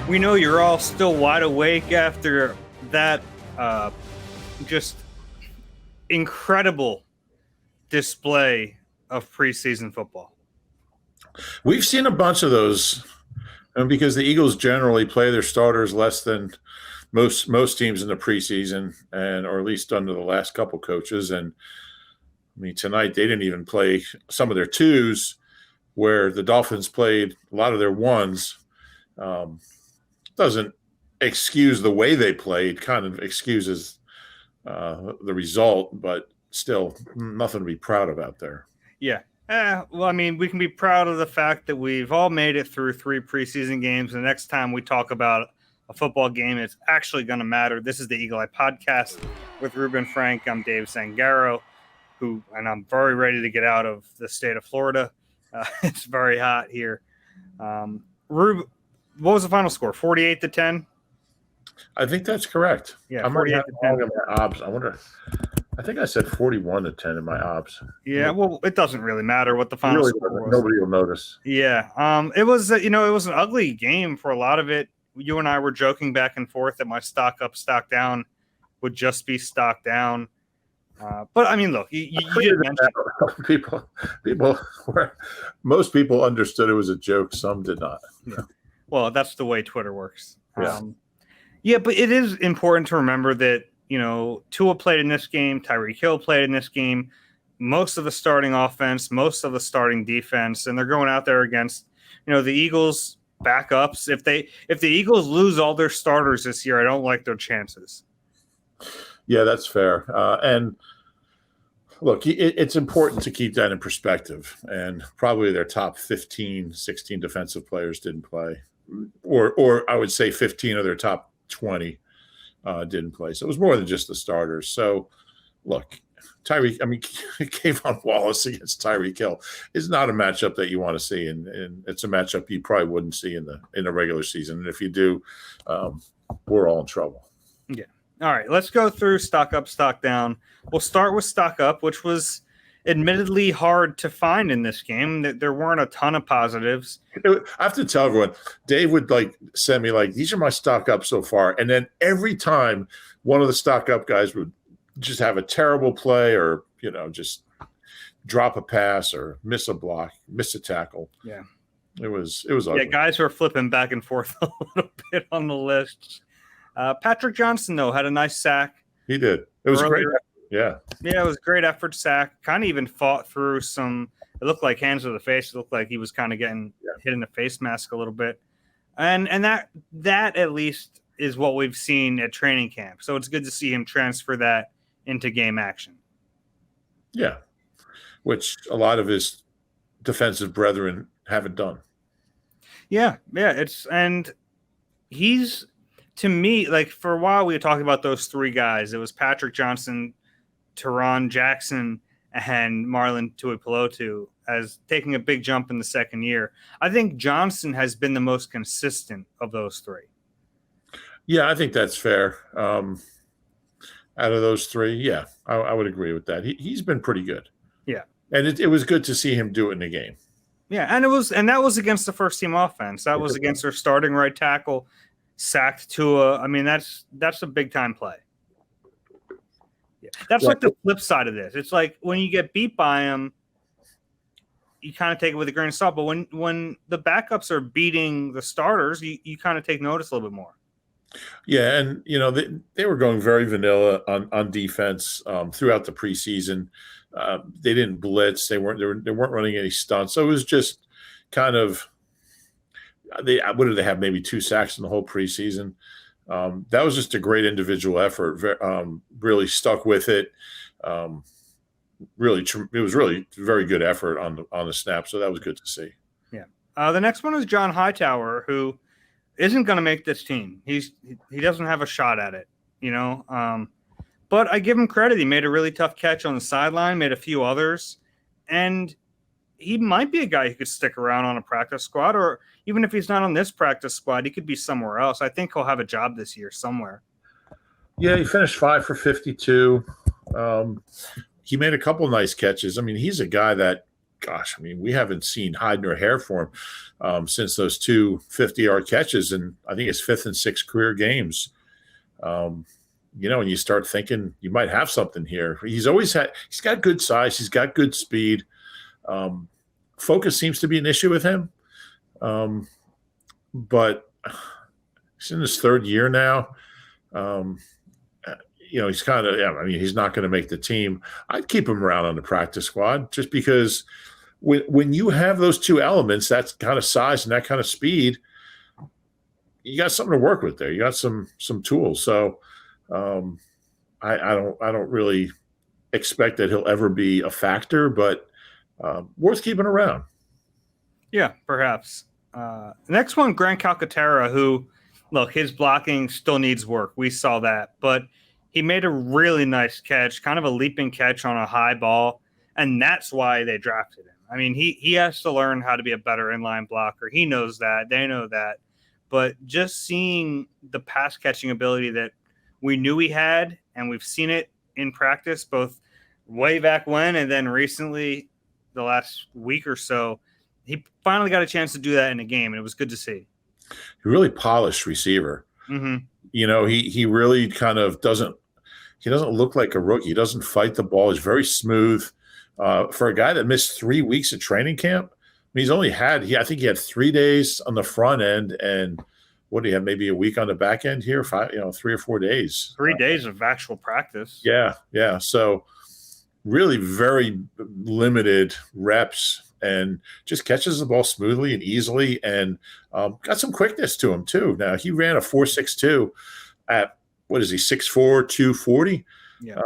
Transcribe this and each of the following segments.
We know you're all still wide awake after that just incredible display of preseason football. We've seen a bunch of those, and because the Eagles generally play their starters less than most teams in the preseason, or at least under the last couple coaches. And I mean, tonight they didn't even play some of their twos, where the Dolphins played a lot of their ones. Doesn't excuse the way they played, kind of excuses the result, but still nothing to be proud of out there. Yeah. Well, I mean, we can be proud of the fact that we've all made it through 3 preseason games. The next time we talk about a football game, it's actually going to matter. This is the Eagle Eye Podcast with Reuben Frank. I'm Dave Zangaro, and I'm very ready to get out of the state of Florida. It's very hot here. Reuben, what was the final score? 48-10? I think that's correct. Yeah, I'm 48-10. Obs. I think I said 41-10 in my obs. Yeah, well, it doesn't really matter what the final score was. Nobody will notice. Yeah, it was it was an ugly game for a lot of it. You and I were joking back and forth that my stock up, stock down would just be stock down. But I mean, look, you did mention most people understood it was a joke. Some did not. Yeah. Well, that's the way Twitter works. Yeah. But it is important to remember that, Tua played in this game. Tyreek Hill played in this game. Most of the starting offense, most of the starting defense, and they're going out there against, the Eagles backups. If the Eagles lose all their starters this year, I don't like their chances. Yeah, that's fair. And look, it's important to keep that in perspective. And probably their top 15, 16 defensive players didn't play, or I would say 15 of their top 20 didn't play. So it was more than just the starters. So look, Kayvon Wallace against Tyreek Hill is not a matchup that you want to see, and it's a matchup you probably wouldn't see in the regular season. And if you do, we're all in trouble. Yeah. All right, let's go through stock up, stock down. We'll start with stock up, which was admittedly hard to find in this game. There weren't a ton of positives. I have to tell everyone, Dave would send me these are my stock up so far. And then every time one of the stock up guys would just have a terrible play or, just drop a pass or miss a block, miss a tackle. Yeah. It was ugly. Yeah, guys were flipping back and forth a little bit on the list. Patrick Johnson, though, had a nice sack. He did. It was great. Yeah. Yeah, it was a great effort sack. Kind of even fought through some – it looked like hands to the face. It looked like he was kind of getting hit in the face mask a little bit. And that at least is what we've seen at training camp. So it's good to see him transfer that into game action. Yeah, which a lot of his defensive brethren haven't done. Yeah, and he's – to me, for a while we were talking about those 3 guys. It was Patrick Johnson, Teron Jackson, and Marlon Tuipulotu as taking a big jump in the second year. I think Johnson has been the most consistent of those 3. Yeah, I think that's fair. Out of those 3, yeah, I would agree with that. He's been pretty good. Yeah, and it was good to see him do it in the game. Yeah, and that was against the first team offense. That was against their starting right tackle. Sacked Tua. I mean, that's a big time play. Yeah. That's like the flip side of this. It's like when you get beat by him, you kind of take it with a grain of salt. But when the backups are beating the starters, you kind of take notice a little bit more. Yeah, and they were going very vanilla on defense throughout the preseason. They didn't blitz. They weren't running any stunts. So it was just kind of. What did they have? Maybe 2 sacks in the whole preseason. That was just a great individual effort. Really stuck with it. It was really very good effort on the snap. So that was good to see. Yeah. The next one is John Hightower, who isn't going to make this team. He doesn't have a shot at it, But I give him credit. He made a really tough catch on the sideline, made a few others, and he might be a guy who could stick around on a practice squad, or even if he's not on this practice squad, he could be somewhere else. I think he'll have a job this year somewhere. Yeah, he finished 5 for 52. He made a couple nice catches. I mean, he's a guy that gosh, I mean, we haven't seen hide nor hair for him since those two 50-yard catches, and I think his 5th and 6th career games. And you start thinking you might have something here. He's got good size. He's got good speed. Focus seems to be an issue with him. But he's in his 3rd year now. He's he's not going to make the team. I'd keep him around on the practice squad just because when you have those two elements, that kind of size and that kind of speed, you got something to work with there. You got some tools. So I don't really expect that he'll ever be a factor, but worth keeping around. Yeah, perhaps. Next one, Grant Calcaterra, who, look, his blocking still needs work. We saw that, but he made a really nice catch, kind of a leaping catch on a high ball, and that's why they drafted him. I mean, he has to learn how to be a better inline blocker. He knows that. They know that. But just seeing the pass catching ability that we knew he had, and we've seen it in practice both way back when and then recently the last week or so, he finally got a chance to do that in a game, and it was good to see. He really polished receiver. Mm-hmm. He really kind of doesn't look like a rookie. He doesn't fight the ball. He's very smooth. For a guy that missed 3 weeks of training camp, I mean, I think he had 3 days on the front end, and what do you have? Maybe a week on the back end here, 3 or 4 days. 3 days of actual practice. Yeah. So really very limited reps, and just catches the ball smoothly and easily, and got some quickness to him too. Now he ran a 4.62 at, what is he, 6'4", 240? Yeah.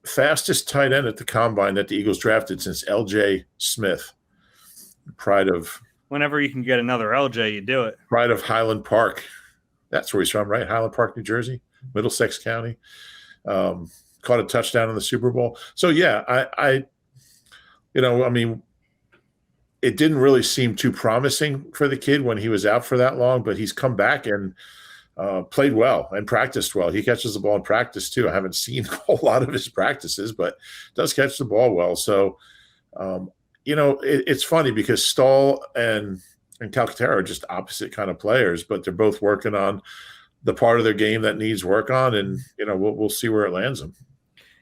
Fastest tight end at the combine that the Eagles drafted since L.J. Smith. Pride of whenever you can get another LJ, you do it. Pride of Highland Park. That's where he's from, right? Highland Park, New Jersey, Middlesex County. Caught a touchdown in the Super Bowl. So yeah, it didn't really seem too promising for the kid when he was out for that long, but he's come back and played well and practiced well. He catches the ball in practice too. I haven't seen a whole lot of his practices, but does catch the ball well. So, it's funny because Stahl and Calcaterra are just opposite kind of players, but they're both working on the part of their game that needs work on, and we'll see where it lands them.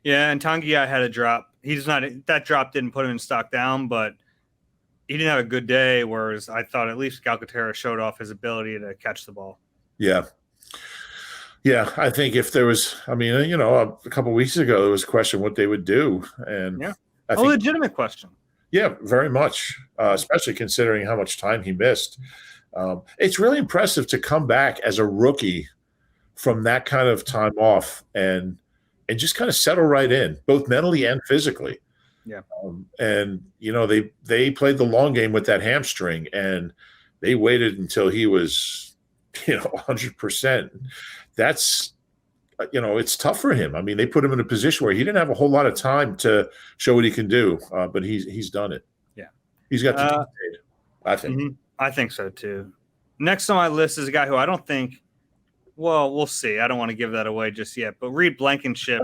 Yeah, and Tanguy had a drop. That drop didn't put him in stock down, but he didn't have a good day, whereas I thought at least Calcaterra showed off his ability to catch the ball. Yeah. Yeah, I think if there was, a couple of weeks ago, there was a question what they would do. And yeah, a legitimate question. Yeah, very much, especially considering how much time he missed. It's really impressive to come back as a rookie from that kind of time off and just kind of settle right in, both mentally and physically. Yeah. They played the long game with that hamstring, and they waited until he was, 100%. That's, it's tough for him. I mean, they put him in a position where he didn't have a whole lot of time to show what he can do, but he's done it. Yeah. He's got the paid, I think. Mm-hmm. I think so too. Next on my list is a guy who I don't think, well, we'll see. I don't want to give that away just yet, but Reed Blankenship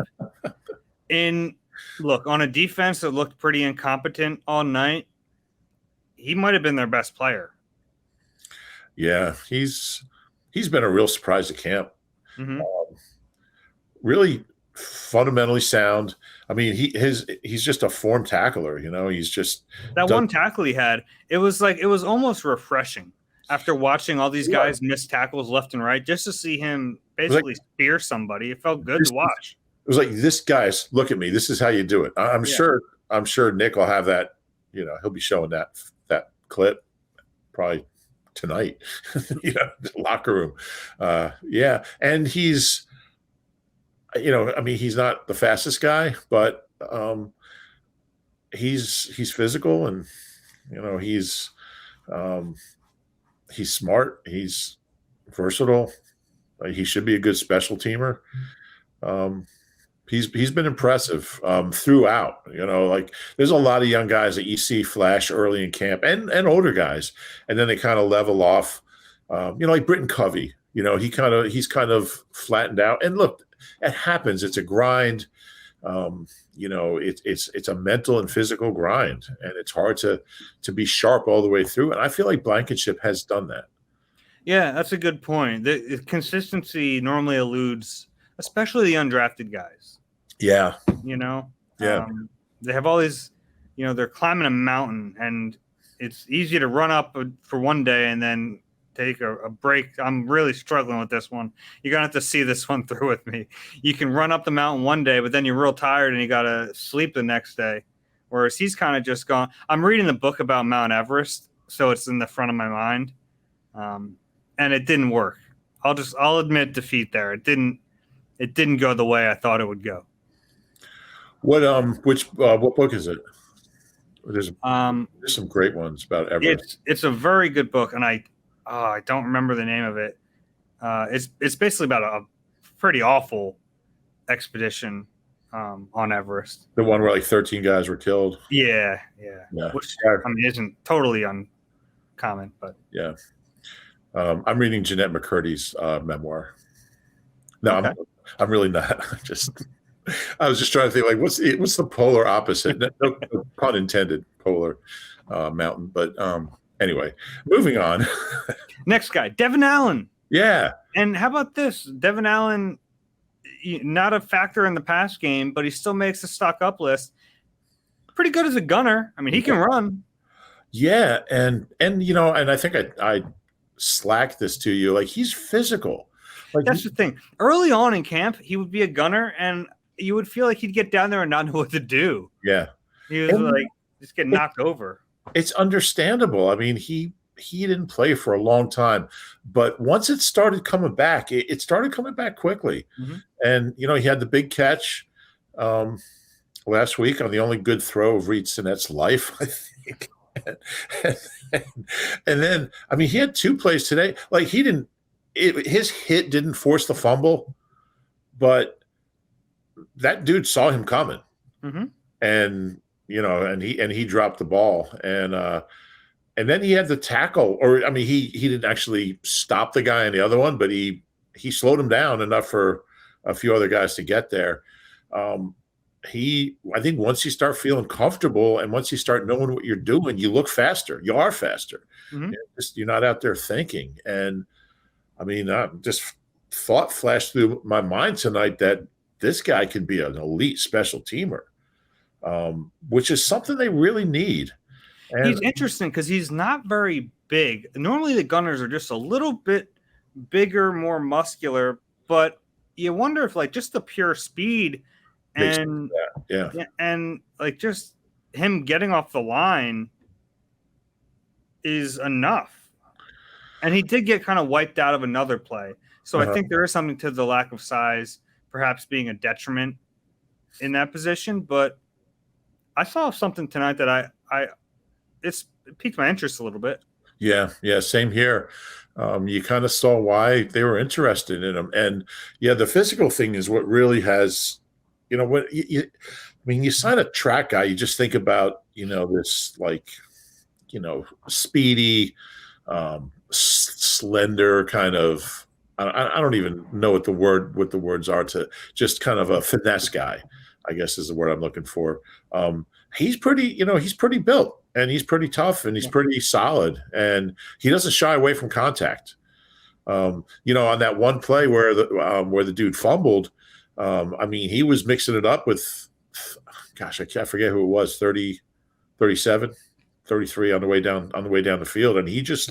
on a defense that looked pretty incompetent all night, he might have been their best player. Yeah, he's been a real surprise at camp. Mm-hmm. Really fundamentally sound. I mean, he's just a form tackler. He's just that one tackle he had. It was almost refreshing after watching all these guys miss tackles left and right, just to see him basically spear somebody. It felt good to watch. It was like, this guy's, look at me. This is how you do it. I'm sure Nick will have that. He'll be showing that clip probably tonight. Locker room. And he's. He's not the fastest guy, but he's physical, and he's smart. He's versatile. He should be a good special teamer. He's been impressive throughout. There's a lot of young guys that you see flash early in camp, and older guys, and then they kind of level off. Like Britton Covey. He's kind of flattened out. And look, it happens. It's a grind. It's a mental and physical grind, and it's hard to be sharp all the way through. And I feel like Blankenship has done that. Yeah, that's a good point. The consistency normally eludes, especially the undrafted guys. Yeah. Yeah. They have all these, they're climbing a mountain, and it's easy to run up for one day and then take a break. I'm really struggling with this one. You're going to have to see this one through with me. You can run up the mountain one day, but then you're real tired and you got to sleep the next day. Whereas he's kind of just gone. I'm reading the book about Mount Everest, so it's in the front of my mind. And it didn't work. I'll admit defeat there. It didn't go the way I thought it would go. What book is it? There's some great ones about Everest. It's a very good book, and I don't remember the name of it. It's basically about a pretty awful expedition on Everest. The one where like 13 guys were killed. Yeah. Which isn't totally uncommon, but yeah. I'm reading Jeanette McCurdy's memoir. No, okay. I'm really not. I was just trying to think, like, what's the polar opposite? No pun intended, polar mountain. But anyway, moving on. Next guy, Devin Allen. Yeah. And how about this? Devin Allen, not a factor in the pass game, but he still makes the stock up list. Pretty good as a gunner. I mean, he can run. Yeah, and I think I slacked this to you. Like, he's physical. Like, that's the thing. Early on in camp, he would be a gunner, and you would feel like he'd get down there and not know what to do. Yeah. He was just get knocked over. It's understandable. I mean, he didn't play for a long time, but once it started coming back, it started coming back quickly. Mm-hmm. And, he had the big catch last week on the only good throw of Reed Sinette's life, I think. And then, I mean, he had 2 plays today. Like, his hit didn't force the fumble, but that dude saw him coming. Mm-hmm. And, and he dropped the ball. And then he had the tackle, or, I mean, he didn't actually stop the guy on the other one, but he slowed him down enough for a few other guys to get there. I think once you start feeling comfortable and once you start knowing what you're doing, you look faster. You are faster. Mm-hmm. You're not out there thinking. And I mean, just thought flashed through my mind tonight that this guy can be an elite special teamer, which is something they really need. And he's interesting because he's not very big. Normally the gunners are just a little bit bigger, more muscular, but you wonder if like just the pure speed and and like just him getting off the line is enough. And he did get kind of wiped out of another play. So I think there is something to the lack of size perhaps being a detriment in that position. But I saw something tonight that it piqued my interest a little bit. Yeah, same here. You kind of saw why they were interested in him. And, the physical thing is what really has, when you sign a track guy, you just think about, this like, speedy, slender kind of, I don't even know what the words are, to just kind of a finesse guy, I guess is the word I'm looking for. He's pretty built, and he's pretty tough, and he's pretty solid, and he doesn't shy away from contact. On that one play where the dude fumbled, I mean, he was mixing it up with, gosh, I forget who it was, 30, 37, 33 on the way down the field, and he just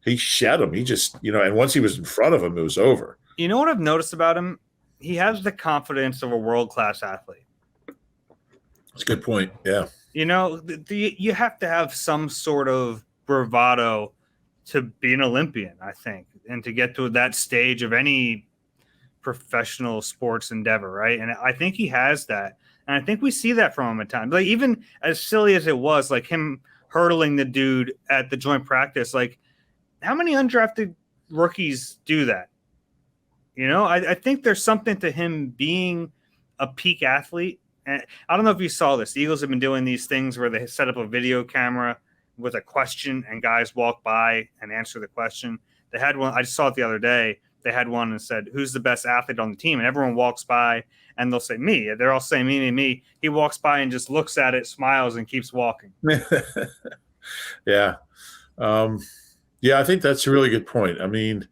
he shed him. He just, and once he was in front of him, it was over. You know what I've noticed about him? He has the confidence of a world-class athlete. That's a good point. Yeah. You have to have some sort of bravado to be an Olympian, I think, and to get to that stage of any professional sports endeavor, right? And I think he has that. And I think we see that from him at times. Like, even as silly as it was, like him hurdling the dude at the joint practice, like, how many undrafted rookies do that? I think there's something to him being a peak athlete. And I don't know if you saw this. The Eagles have been doing these things where they set up a video camera with a question and guys walk by and answer the question. They had one, I just saw it the other day. they had one and said, "Who's the best athlete on the team?" And everyone walks by and they'll say, "Me." They're all saying, "Me, me, me." He walks by and just looks at it, smiles, and keeps walking. Yeah. Yeah, I think that's a really good point. I mean,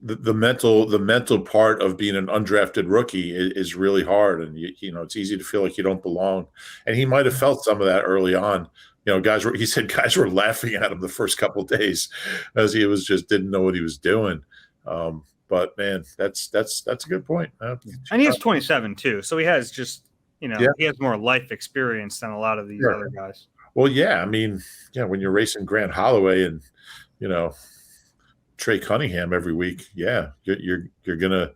the mental part of being an undrafted rookie is really hard, and it's easy to feel like you don't belong. And he might have felt some of that early on. He said guys were laughing at him the first couple of days as he was just didn't know what he was doing. But man, that's a good point. And he is 27 too, so he has just he has more life experience than a lot of these other guys. Well, yeah, I mean, when you're racing Grant Holloway and Trey Cunningham every week, you're gonna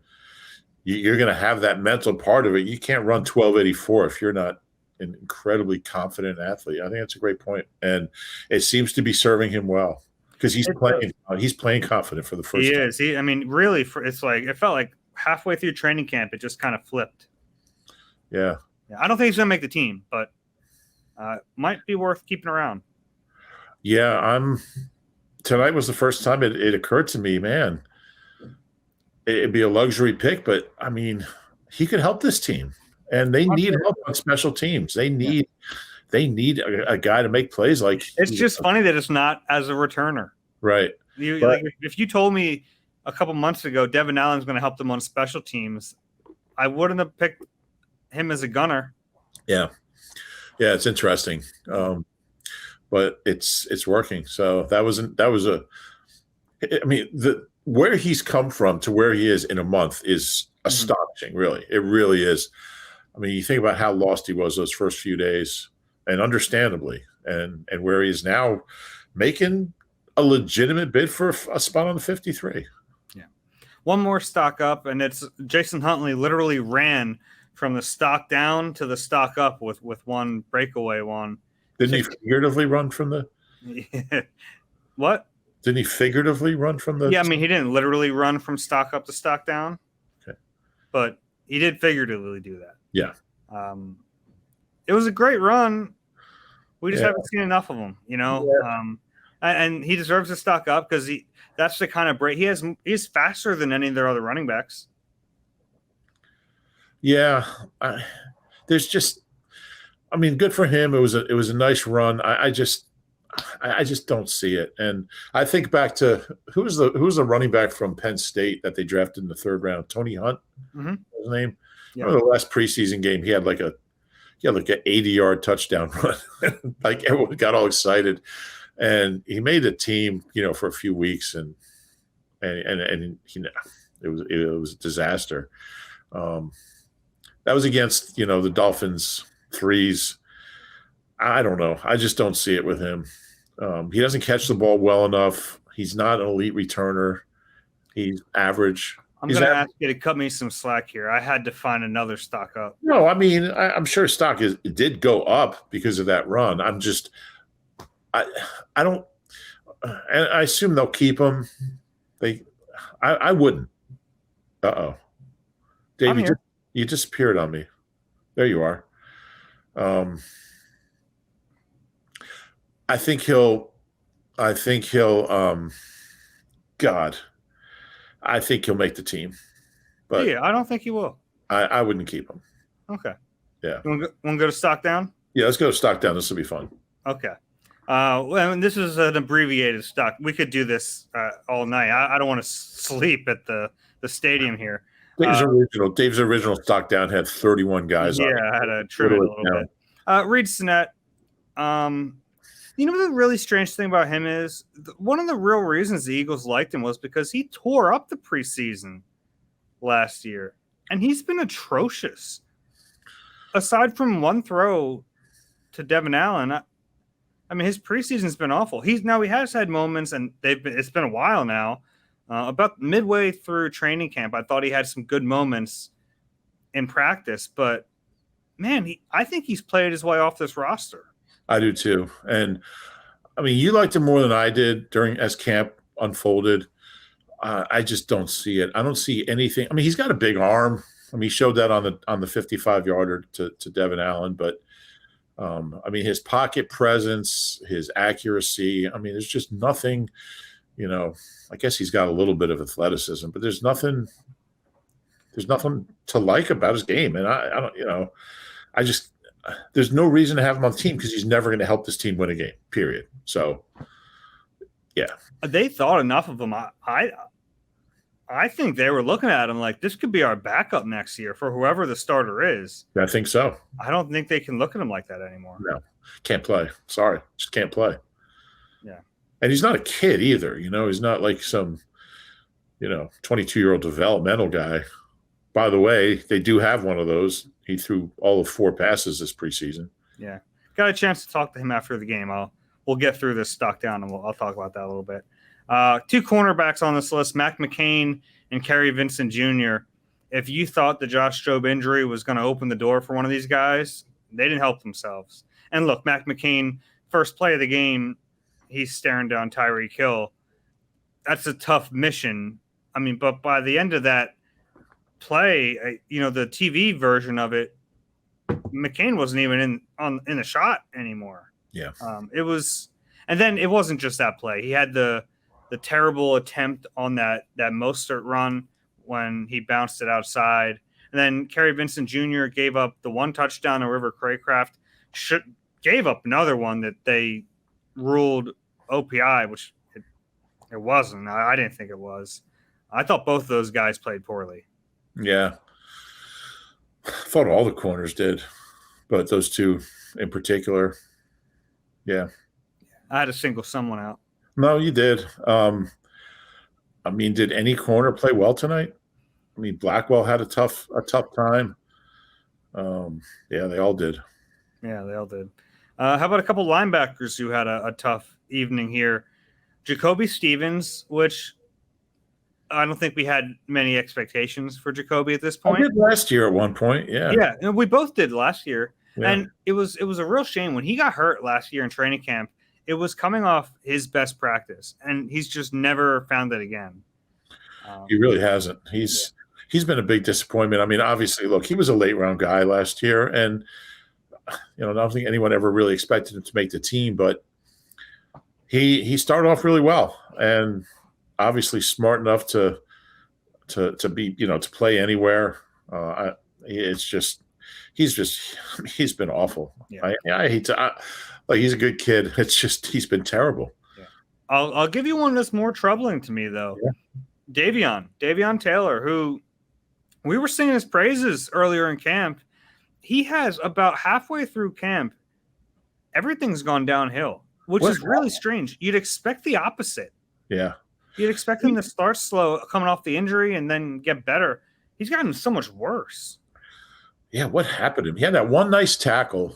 have that mental part of it. You can't run 1284 if you're not an incredibly confident athlete. I think that's a great point, and it seems to be serving him well because he's playing confident for the first time. He is. I mean, really, it's like it felt like halfway through training camp, it just kind of flipped. Yeah. I don't think he's gonna make the team, but might be worth keeping around. Yeah, tonight was the first time it occurred to me, man, it'd be a luxury pick, but I mean, he could help this team, and they need help on special teams. They need a guy to make plays like. It's just funny that it's not as a returner, right? If you told me a couple months ago Devin Allen's going to help them on special teams, I wouldn't have picked him as a gunner. Yeah, it's interesting. But it's working. So where he's come from to where he is in a month is astonishing. Really, it really is. I mean, you think about how lost he was those first few days, and understandably, and where he is now, making a legitimate bid for a spot on the 53. Yeah, one more stock up, and it's Jason Huntley literally ran from the stock down to the stock up with one breakaway one. Didn't he figuratively run from the – What? Didn't he figuratively run from the – Yeah, I mean, he didn't literally run from stock up to stock down. Okay. But he did figuratively do that. Yeah. It was a great run. We just haven't seen enough of him, Yeah. And he deserves to stock up because that's the kind of break – he's faster than any of their other running backs. Yeah. There's just – I mean, good for him. It was a nice run. I just don't see it. And I think back to who's the running back from Penn State that they drafted in the third round? Tony Hunt, his name. Yeah. Remember the last preseason game? He had like an 80-yard touchdown run. Like everyone got all excited, and he made the team, for a few weeks, and it was a disaster. That was against the Dolphins. Threes. I don't know. I just don't see it with him. He doesn't catch the ball well enough. He's not an elite returner. He's average. I'm going to ask you to cut me some slack here. I had to find another stock up. No, I mean, I'm sure stock did go up because of that run. I don't – I assume they'll keep him. I wouldn't. Uh-oh. Dave, you disappeared on me. There you are. I think he'll make the team. But yeah, I don't think he will. I wouldn't keep him. Okay. Yeah. Want to go to stock down? Yeah, let's go to stock down. This will be fun. Okay. This is an abbreviated stock. We could do this all night. I don't want to sleep at the stadium here. Dave's original stock down had 31 guys on it. Yeah, I had a trim it a little bit. Reed Sinnett. The really strange thing about him is one of the real reasons the Eagles liked him was because he tore up the preseason last year, and he's been atrocious. Aside from one throw to Devin Allen, I mean, his preseason's been awful. He has had moments, and it's been a while now. About midway through training camp, I thought he had some good moments in practice, but man, I think he's played his way off this roster. I do too. And I mean, you liked him more than I did as camp unfolded. I just don't see it. I don't see anything. I mean, he's got a big arm. I mean, he showed that on the 55-yarder to Devin Allen, but I mean, his pocket presence, his accuracy. I mean, there's just nothing I guess he's got a little bit of athleticism, but there's nothing to like about his game. And I don't, I just, there's no reason to have him on the team because he's never going to help this team win a game, period. So, yeah. They thought enough of him. I think they were looking at him like this could be our backup next year for whoever the starter is. I think so. I don't think they can look at him like that anymore. No, can't play. Sorry, just can't play. Yeah. And he's not a kid either. He's not like some, 22-year-old developmental guy. By the way, they do have one of those. He threw all of 4 passes this preseason. Yeah. Got a chance to talk to him after the game. We'll get through this stock down and I'll talk about that a little bit. 2 cornerbacks on this list, Mac McCain and Kerry Vincent Jr. If you thought the Josh Jobe injury was going to open the door for one of these guys, they didn't help themselves. And look, Mac McCain, first play of the game, he's staring down Tyreek Hill. That's a tough mission. I mean, but by the end of that play, the TV version of it, McCain wasn't even in the shot anymore. Yeah. It was, and then it wasn't just that play. He had the terrible attempt on that Mostert run when he bounced it outside. And then Kerry Vincent Jr. gave up the 1 touchdown to River Craycraft, gave up another one that they ruled OPI, which it wasn't. I didn't think it was. I thought both of those guys played poorly. Yeah. I thought all the corners did, but those 2 in particular, yeah. I had to single someone out. No, you did. Did any corner play well tonight? Blackwell had a tough time. Yeah, they all did. Yeah, they all did. How about a couple linebackers who had a tough evening here? Jacoby Stevens, which I don't think we had many expectations for Jacoby at this point. I did last year at one point, yeah. Yeah, and we both did last year. Yeah. And it was a real shame when he got hurt last year in training camp. It was coming off his best practice, and he's just never found it again. He really hasn't. He's been a big disappointment. Obviously, look, he was a late-round guy last year, and I don't think anyone ever really expected him to make the team, but he started off really well, and obviously smart enough to be to play anywhere. He's been awful. Yeah. I hate to. He's a good kid. It's just he's been terrible. Yeah. I'll give you one that's more troubling to me though. Yeah. Davion Taylor, who we were singing his praises earlier in camp. He has about halfway through camp, everything's gone downhill, which is really strange. You'd expect the opposite. Yeah. You'd expect him to start slow, coming off the injury, and then get better. He's gotten so much worse. Yeah, what happened to him? He had that one nice tackle.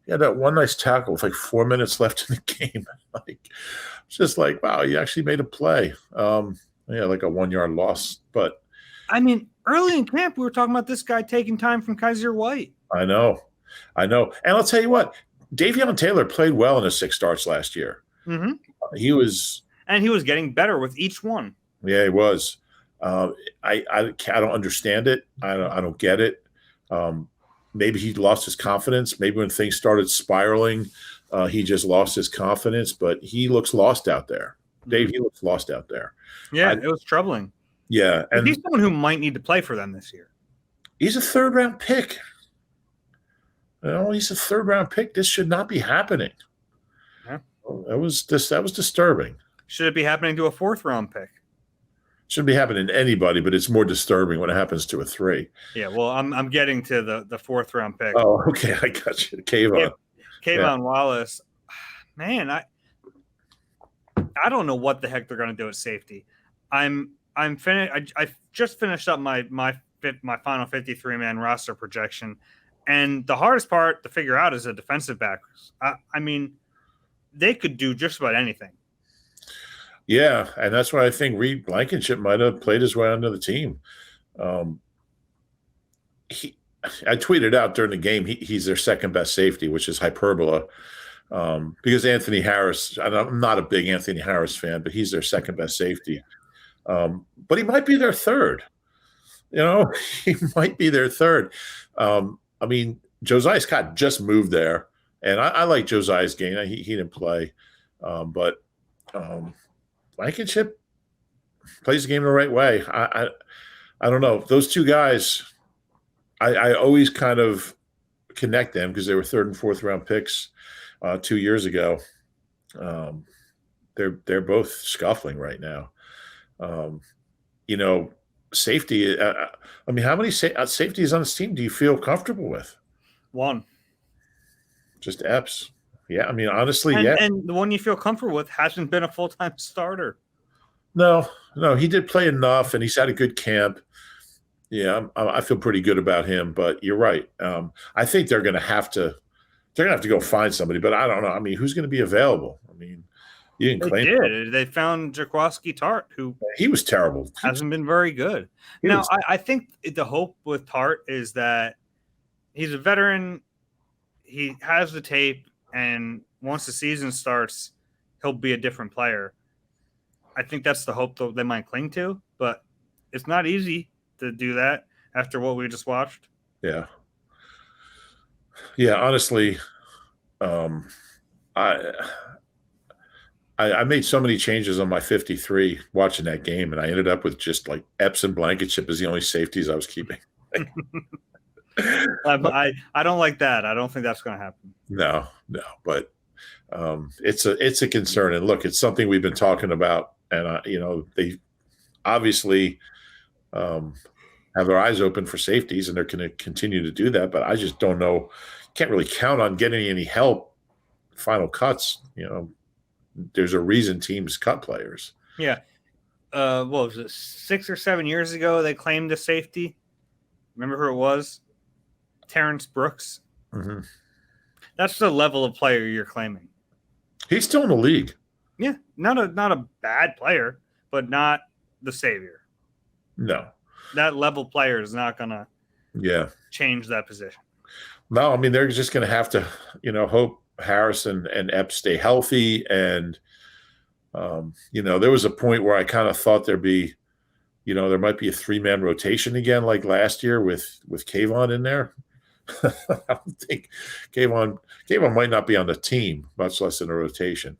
With like 4 minutes left in the game. It's just like, wow, you actually made a play. Like a 1-yard loss. But early in camp, we were talking about this guy taking time from Kaiser White. I know. And I'll tell you what, Davion Taylor played well in his 6 starts last year. Mm-hmm. He was getting better with each one. Yeah, he was. I don't understand it. I don't get it. Maybe he lost his confidence. Maybe when things started spiraling, he just lost his confidence. But he looks lost out there. Dave, he looks lost out there. Yeah, it was troubling. Yeah. And he's someone who might need to play for them this year. He's a 3rd-round pick. He's a 3rd-round pick. This should not be happening. Yeah. That was disturbing. Should it be happening to a 4th-round pick? Shouldn't be happening to anybody, but it's more disturbing when it happens to a 3. Yeah, well, I'm getting to the 4th-round pick. Oh, okay, I got you. Kayvon Wallace. Man, I don't know what the heck they're going to do at safety. I'm finished. I just finished up my final 53-man roster projection, and the hardest part to figure out is the defensive backers. They could do just about anything. Yeah, and that's why I think Reed Blankenship might have played his way onto the team. I tweeted out during the game he's their 2nd best safety, which is hyperbole, because Anthony Harris. I'm not a big Anthony Harris fan, but he's their 2nd best safety. But he might be their 3rd. He might be their 3rd. Josiah Scott just moved there, and I like Josiah's game. He didn't play, but Blankenship plays the game the right way. I don't know. Those two guys, I always kind of connect them because they were 3rd and 4th round picks 2 years ago. They're both scuffling right now. Safety. I mean, how many safeties on this team do you feel comfortable with? One. Just Epps. Yeah, I mean, honestly, and, yeah. And the one you feel comfortable with hasn't been a full-time starter. No, he did play enough, and he's had a good camp. Yeah, I feel pretty good about him. But you're right. I think they're going to have to go find somebody. But I don't know. I mean, who's going to be available? I mean, you didn't claim. They found Jaquaski Tart, who he was terrible. Hasn't been very good. Now, I think the hope with Tart is that he's a veteran. He has the tape, and once the season starts, he'll be a different player. I think that's the hope that they might cling to, but it's not easy to do that after what we just watched. Yeah. Yeah, honestly, I made so many changes on my 53 watching that game, and I ended up with just like Epps and Blankenship as the only safeties I was keeping. I don't like that. I don't think that's going to happen. No, but it's a concern. And look, it's something we've been talking about, and they obviously have their eyes open for safeties, and they're going to continue to do that. But I just don't know. Can't really count on getting any help. Final cuts, there's a reason teams cut players. Yeah. What was it, 6 or 7 years ago? They claimed a safety. Remember who it was? Terrence Brooks. Mm-hmm. That's the level of player you're claiming. He's still in the league. Yeah, not a bad player, but not the savior. No, that level player is not gonna change that position. No, I mean they're just gonna have to, hope Harrison and Epps stay healthy. And there was a point where I kind of thought there'd be, there might be a 3-man rotation again, like last year with Kayvon in there. I don't think Kayvon might not be on the team, much less in a rotation.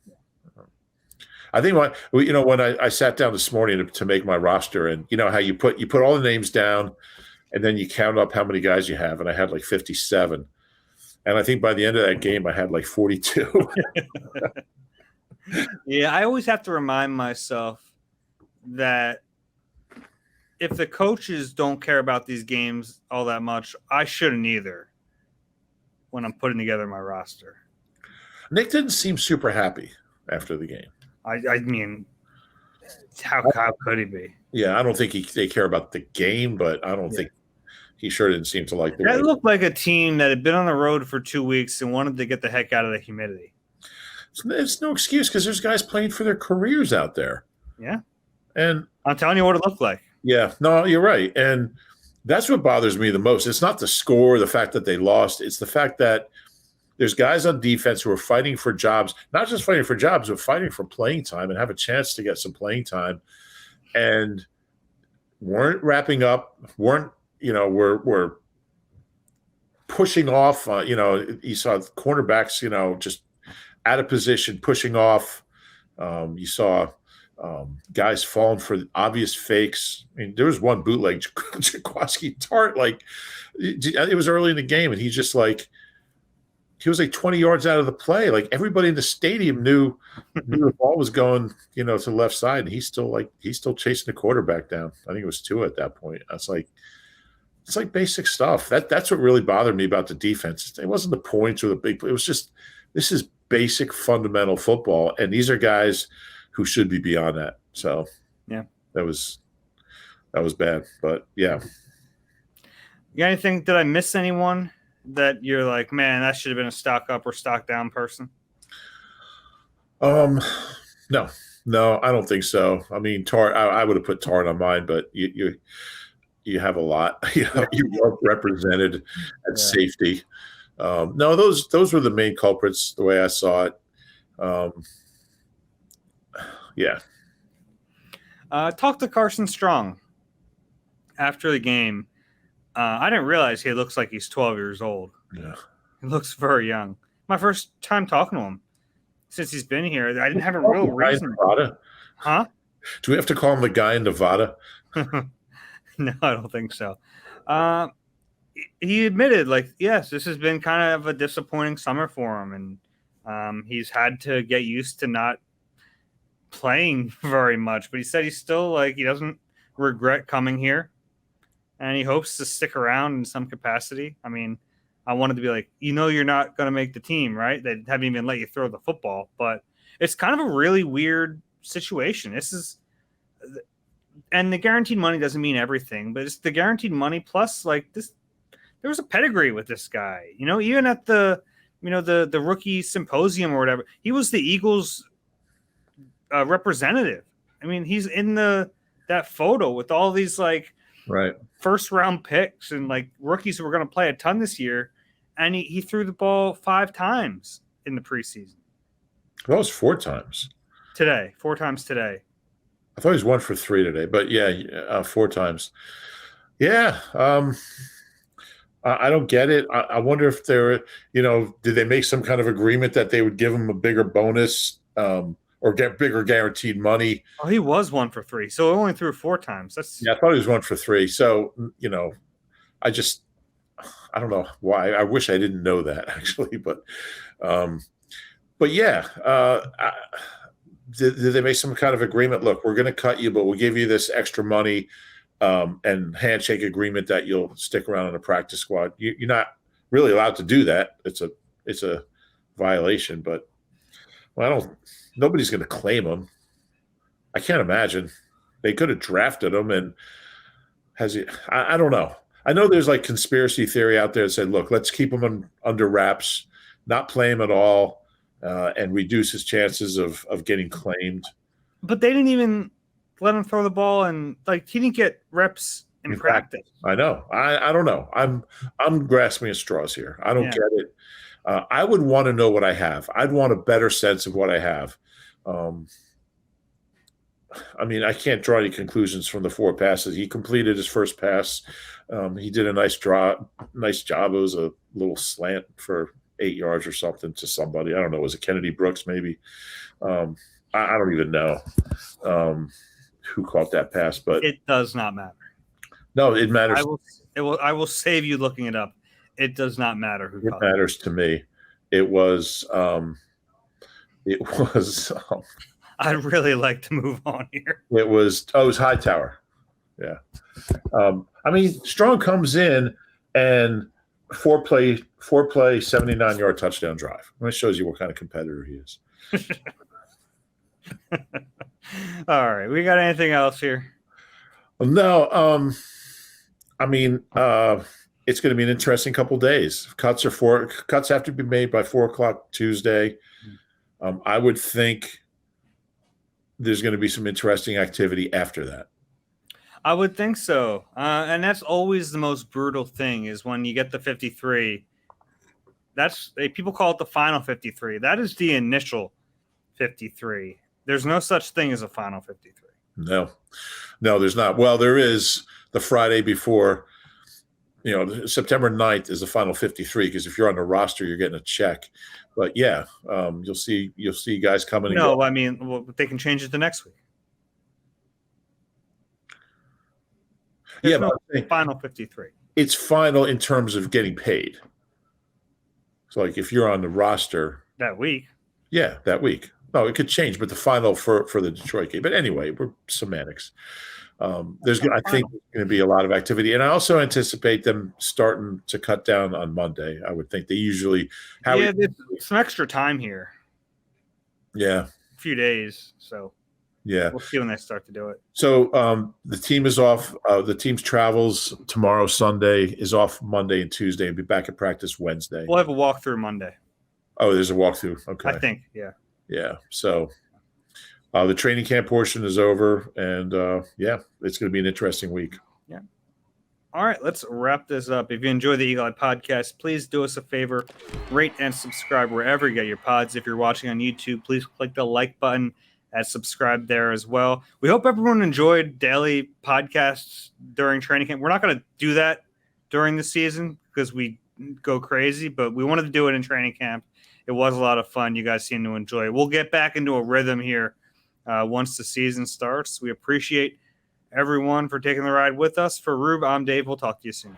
I think when I sat down this morning to make my roster, and how you put all the names down, and then you count up how many guys you have, and I had like 57, and I think by the end of that game I had like 42. Yeah, I always have to remind myself that if the coaches don't care about these games all that much, I shouldn't either when I'm putting together my roster. Nick didn't seem super happy after the game. I mean, how could he be? Yeah, I don't think they care about the game, but I don't think he sure didn't seem to like the way. That looked like a team that had been on the road for 2 weeks and wanted to get the heck out of the humidity. It's no excuse because there's guys playing for their careers out there. Yeah. And I'm telling you what it looked like. Yeah, no, you're right. And that's what bothers me the most. It's not the score, the fact that they lost. It's the fact that there's guys on defense who are fighting for jobs, not just fighting for jobs, but fighting for playing time and have a chance to get some playing time, and weren't wrapping up, were pushing off. You saw cornerbacks, just out of position, pushing off. You saw guys falling for obvious fakes. I mean, there was one bootleg Jaquaski Tart, it was early in the game, and he was like 20 yards out of the play. Like everybody in the stadium knew the ball was going, to the left side, and he's still chasing the quarterback down. I think it was 2 at that point. It's like basic stuff. That's what really bothered me about the defense. It wasn't the points or the big play. It was just, this is basic fundamental football, and these are guys who should be beyond that. So yeah, that was bad. But yeah. You got anything? Did I miss anyone that you're like, man, that should have been a stock up or stock down person? No, I don't think so. I mean, Tart, I would have put Tart on mine, but you have a lot. You are represented at safety. No, those were the main culprits the way I saw it. Yeah. Talk to Carson Strong after the game. I didn't realize he looks like he's 12 years old. Yeah. He looks very young. My first time talking to him since he's been here. I didn't have a real reason. Huh? Do we have to call him the guy in Nevada? No, I don't think so. He admitted, like, yes, this has been kind of a disappointing summer for him, and he's had to get used to not playing very much. But he said he's still like he doesn't regret coming here, and he hopes to stick around in some capacity. I mean, I wanted to be like, you're not going to make the team, right? They haven't even let you throw the football, but it's kind of a really weird situation. And the guaranteed money doesn't mean everything, but it's the guaranteed money plus like this. There was a pedigree with this guy, even at the rookie symposium or whatever. He was the Eagles representative. I mean, he's in that photo with all these like right first round picks and like rookies who were going to play a ton this year, and he threw the ball 5 times in the preseason. That was 4 times today. 4 times today. I thought he was 1 for 3 today, but yeah, 4 times. Yeah. I don't get it. I wonder if they're, did they make some kind of agreement that they would give him a bigger bonus or get bigger guaranteed money? Oh, he was 1 for 3, so only threw 4 times. Yeah, I thought he was 1 for 3. So, I don't know why. I wish I didn't know that actually, but yeah. Did they make some kind of agreement? Look, we're going to cut you, but we'll give you this extra money. And handshake agreement that you'll stick around on the practice squad. You're not really allowed to do that. It's a violation, but nobody's going to claim him. I can't imagine. They could have drafted him, and I don't know. I know there's like conspiracy theory out there that said, look, let's keep him under wraps, not play him at all, and reduce his chances of getting claimed. But they didn't even let him throw the ball, and like he didn't get reps in practice. I know. I don't know. I'm grasping at straws here. I don't get it. I would want to know what I have. I'd want a better sense of what I have. I mean, I can't draw any conclusions from the 4 passes. He completed his first pass. He did a nice job. It was a little slant for 8 yards or something to somebody. I don't know. Was it Kennedy Brooks? Maybe. I don't even know. Who caught that pass, but it does not matter. No, it matters. I will save you looking it up. It does not matter who it matters to me. It was I'd really like to move on here. It was Hightower. Yeah. I mean, Strong comes in and 4-play 79-yard touchdown drive. That shows you what kind of competitor he is. All right. We got anything else here? No. I mean, it's going to be an interesting couple days. Cuts have to be made by 4:00 Tuesday. I would think there's going to be some interesting activity after that. I would think so. And that's always the most brutal thing is when you get the 53. People call it the final 53. That is the initial 53. There's no such thing as a final 53. No, there's not. Well, there is the Friday before, September 9th is the final 53 because if you're on the roster, you're getting a check. But yeah, you'll see guys coming. No, I mean, they can change it the next week. There's final 53. It's final in terms of getting paid. So, like, if you're on the roster that week. Yeah, that week. No, it could change, but the final for the Detroit game. But anyway, we're semantics. I think there's going to be a lot of activity, and I also anticipate them starting to cut down on Monday. I would think they usually there's some extra time here. Yeah, a few days. So yeah, we'll see when they start to do it. So the team is off. The team's travels tomorrow, Sunday, is off Monday and Tuesday, and be back at practice Wednesday. We'll have a walkthrough Monday. Oh, there's a walkthrough. Okay, I think yeah. So the training camp portion is over, and it's going to be an interesting week. Yeah. All right, let's wrap this up. If you enjoy the Eagle Eye Podcast, please do us a favor, rate and subscribe wherever you get your pods. If you're watching on YouTube, please click the like button and subscribe there as well. We hope everyone enjoyed daily podcasts during training camp. We're not going to do that during the season because we go crazy, but we wanted to do it in training camp. It was a lot of fun. You guys seem to enjoy it. We'll get back into a rhythm here once the season starts. We appreciate everyone for taking the ride with us. For Rube, I'm Dave. We'll talk to you soon.